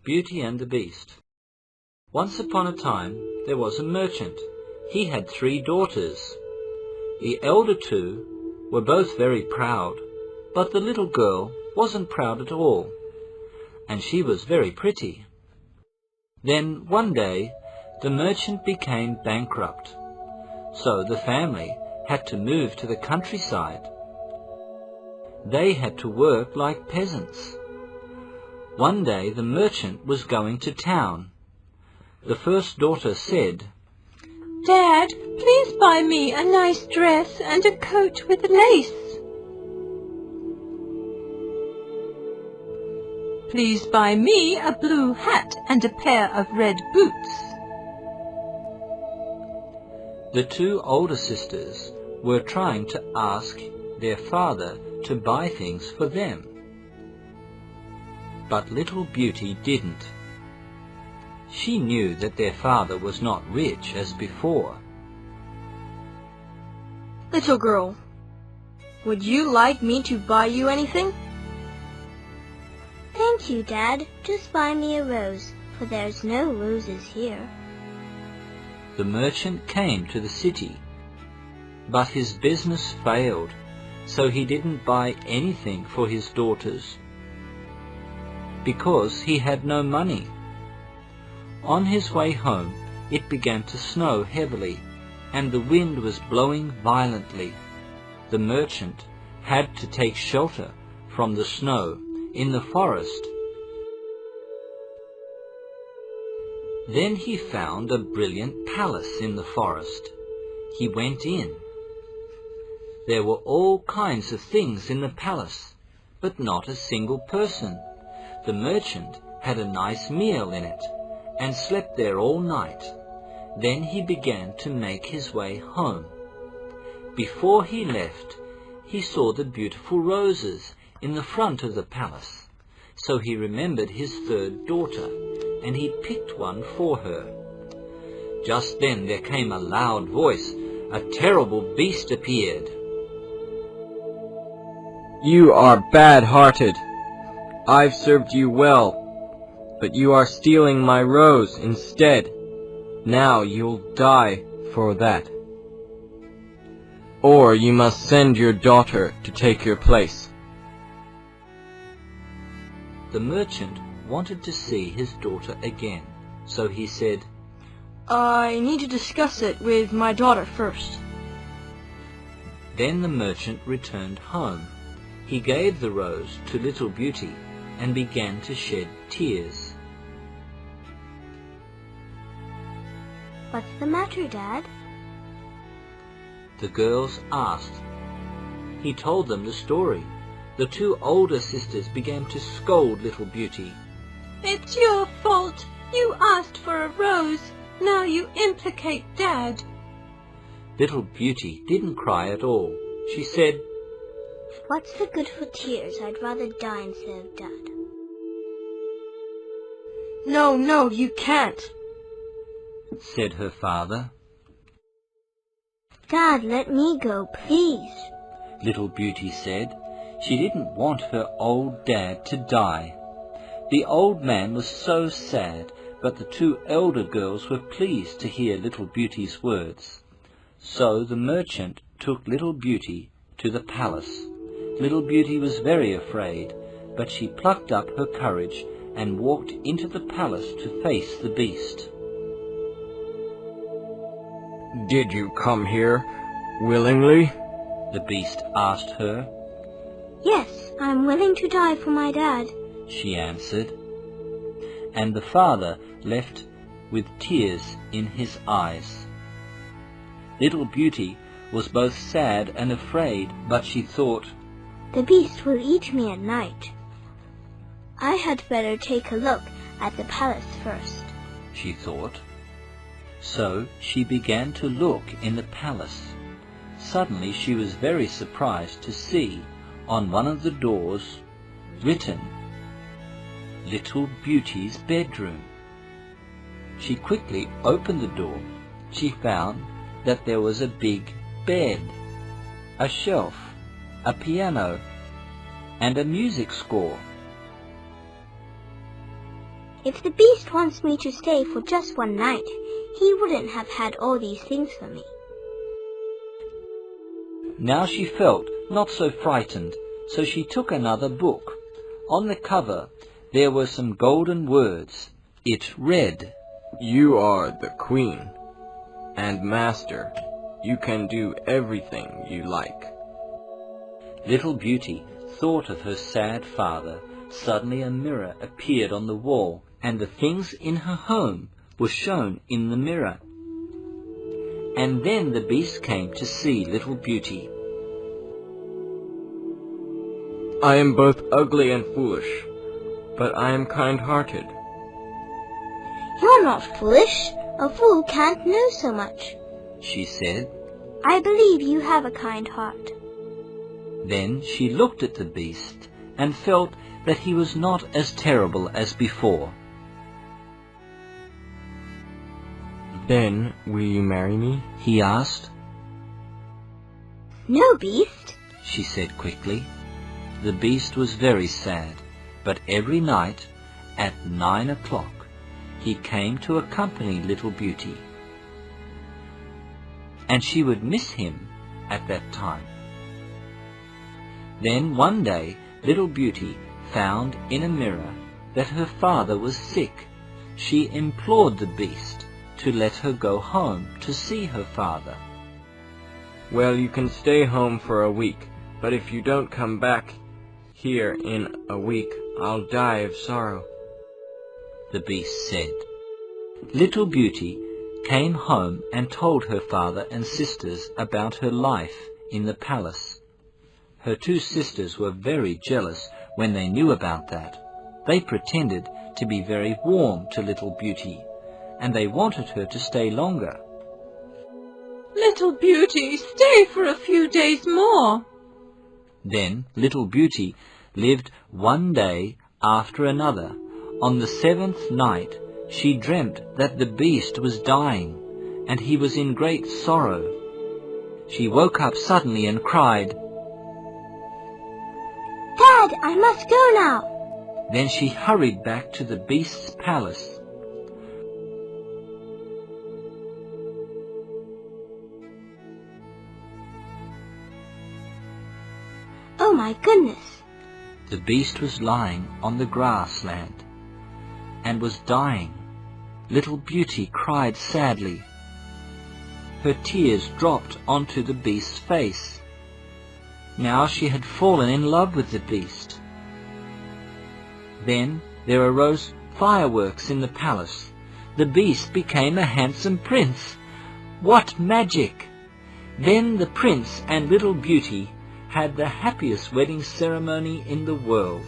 Beauty and the Beast. Once upon a time there was a merchant. He had 3 daughters. The elder 2 were both very proud, but the little girl wasn't proud at all, and she was very pretty. Then one day the merchant became bankrupt, so the family had to move to the countryside. They had to work like peasants. One day the merchant was going to town. The first daughter said, "Dad, please buy me a nice dress and a coat with lace." "Please buy me a blue hat and a pair of red boots." The 2 older sisters were trying to ask their father to buy things for them. But little Beauty didn't. She knew that their father was not rich as before. "Little girl, would you like me to buy you anything?" "Thank you, Dad. Just buy me a rose, for there's no roses here." The merchant came to the city, but his business failed, so he didn't buy anything for his daughters, because he had no money. On his way home, it began to snow heavily, and the wind was blowing violently. The merchant had to take shelter from the snow in the forest. Then he found a brilliant palace in the forest. He went in. There were all kinds of things in the palace, but not a single person. The merchant had a nice meal in it, and slept there all night. Then he began to make his way home. Before he left, he saw the beautiful roses in the front of the palace, so he remembered his 3rd daughter, and he picked one for her. Just then there came a loud voice. A terrible beast appeared. "You are bad-hearted. I've served you well, but you are stealing my rose instead. Now you'll die for that. Or you must send your daughter to take your place." The merchant wanted to see his daughter again, so he said, "I need to discuss it with my daughter first." Then the merchant returned home. He gave the rose to little Beauty and began to shed tears. "What's the matter, Dad?" The girls asked. He told them the story. The 2 older sisters began to scold little Beauty. "It's your fault. You asked for a rose. Now you implicate Dad." Little Beauty didn't cry at all. She said, "What's the good for tears? I'd rather die instead of Dad." No, you can't," said her father. "Dad, let me go, please." Little Beauty said she didn't want her old dad to die. The old man was so sad, but the 2 elder girls were pleased to hear little Beauty's words. So the merchant took little Beauty to the palace. Little Beauty was very afraid, but she plucked up her courage and walked into the palace to face the beast. "Did you come here willingly?" The beast asked her. "Yes, I'm willing to die for my dad," she answered. And the father left with tears in his eyes. Little Beauty was both sad and afraid, but she thought, "The beast will eat me at night. I had better take a look at the palace first." she thought. So she began to look in the palace. Suddenly she was very surprised to see on one of the doors written, "Little Beauty's bedroom." She quickly opened the door. She found that there was a big bed, a shelf, a piano, and a music score. If the beast wants me to stay for just one night, he wouldn't have had all these things for me. Now she felt not so frightened, so she took another book. On the cover there were some golden words. It read, "You are the queen and master. You can do everything you like." Little Beauty thought of her sad father. Suddenly a mirror appeared on the wall, and the things in her home were shown in the mirror. And then the beast came to see Little Beauty. "I am both ugly and foolish, but I am kind-hearted." You're not foolish. A fool can't know so much, she said. I believe you have a kind heart. Then she looked at the beast and felt that he was not as terrible as before. "Then will you marry me?" he asked. No, beast, she said quickly. The beast was very sad, but every night at 9 o'clock he came to accompany Little Beauty, and she would miss him at that time. Then one day Little Beauty found in a mirror that her father was sick. She implored the beast to let her go home to see her father. "Well, you can stay home for a week, but if you don't come back here in a week, I'll die of sorrow," the beast said. Little Beauty came home and told her father and sisters about her life in the palace. Her two sisters were very jealous when they knew about that. They pretended to be very warm to Little Beauty, and they wanted her to stay longer. Little Beauty, stay for a few days more. Then Little Beauty lived one day after another. On the 7th night she dreamt that the beast was dying, and he was in great sorrow. She woke up suddenly and cried, Dad, I must go now. Then she hurried back to the beast's palace. Oh my goodness! The beast was lying on the grassland and was dying. Little Beauty cried sadly. Her tears dropped onto the beast's face. Now she had fallen in love with the beast. Then there arose fireworks in the palace. The beast became a handsome prince. What magic! Then the prince and Little Beauty had the happiest wedding ceremony in the world.